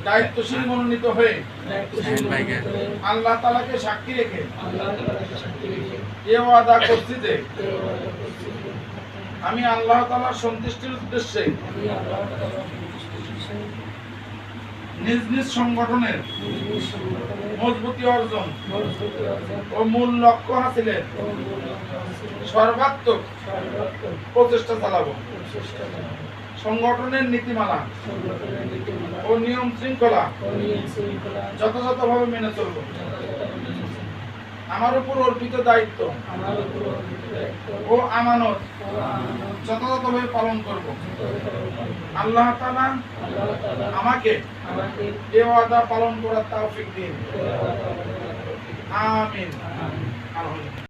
দায়িত্বশীল মনোনীত হয়ে আল্লাহ তাআলাকে সাক্ষী রেখে এ ওয়াদা করছি যে আমি আল্লাহ তাআলার সন্তুষ্টির উদ্দেশ্যে নিজ নিজ সংগঠনের মজবুতি অর্জন ও মূল লক্ষ্য হাসিলের সর্বাত্মক প্রচেষ্টা চালাবো। সংগঠনের নীতিমালা ও নিয়ম শৃঙ্খলা যথাযথভাবে মেনে চলব। আমার উপর অর্পিত দায়িত্ব ও আমানত যথাযথভাবে পালন করব। আল্লাহ তাআলা আমাকে এ ওয়াদা পালন করার তৌফিক দিন। আমিন।